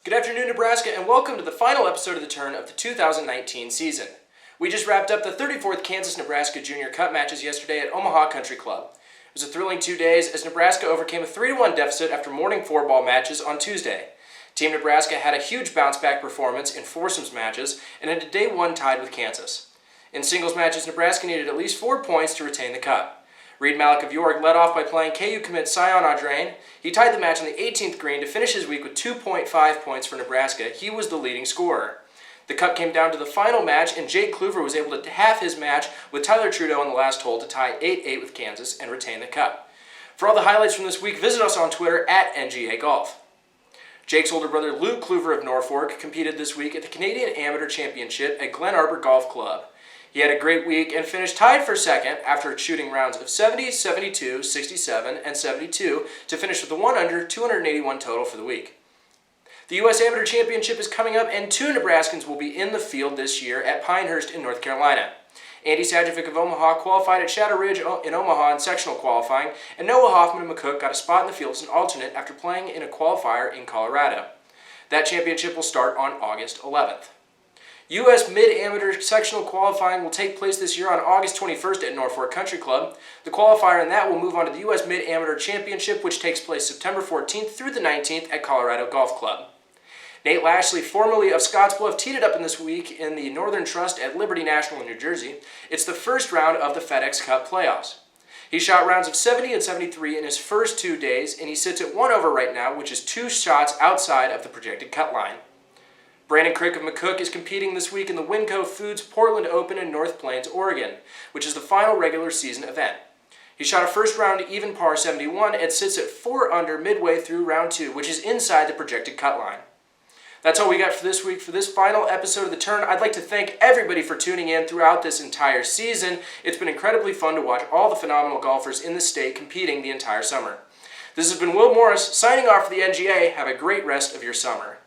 Good afternoon, Nebraska, and welcome to the final episode of the turn of the 2019 season. We just wrapped up the 34th Kansas-Nebraska Junior Cup matches yesterday at Omaha Country Club. It was a thrilling 2 days as Nebraska overcame a 3-1 deficit after morning four-ball matches on Tuesday. Team Nebraska had a huge bounce-back performance in foursomes matches and ended day one tied with Kansas. In singles matches, Nebraska needed at least 4 points to retain the cup. Reed Malik of York led off by playing KU commit Sion Audrain. He tied the match on the 18th green to finish his week with 2.5 points for Nebraska. He was the leading scorer. The cup came down to the final match, and Jake Kluver was able to half his match with Tyler Trudeau on the last hole to tie 8-8 with Kansas and retain the cup. For all the highlights from this week, visit us on Twitter at NGA Golf. Jake's older brother Luke Kluver of Norfolk competed this week at the Canadian Amateur Championship at Glen Arbor Golf Club. He had a great week and finished tied for second after shooting rounds of 70, 72, 67, and 72 to finish with a 1 under 281 total for the week. The U.S. Amateur Championship is coming up, and 2 Nebraskans will be in the field this year at Pinehurst in North Carolina. Andy Sajovic of Omaha qualified at Shadow Ridge in Omaha in sectional qualifying, and Noah Hoffman of McCook got a spot in the field as an alternate after playing in a qualifier in Colorado. That championship will start on August 11th. U.S. Mid-Amateur Sectional Qualifying will take place this year on August 21st at Norfolk Country Club. The qualifier in that will move on to the U.S. Mid-Amateur Championship, which takes place September 14th through the 19th at Colorado Golf Club. Nate Lashley, formerly of Scottsbluff, teed it up in this week in the Northern Trust at Liberty National in New Jersey. It's the first round of the FedEx Cup playoffs. He shot rounds of 70 and 73 in his first 2 days, and he sits at 1 over right now, which is 2 shots outside of the projected cut line. Brandon Crick of McCook is competing this week in the Winco Foods Portland Open in North Plains, Oregon, which is the final regular season event. He shot a first round even par 71 and sits at 4 under midway through round 2, which is inside the projected cut line. That's all we got for this week. For this final episode of The Turn, I'd like to thank everybody for tuning in throughout this entire season. It's been incredibly fun to watch all the phenomenal golfers in the state competing the entire summer. This has been Will Morris signing off for the NGA. Have a great rest of your summer.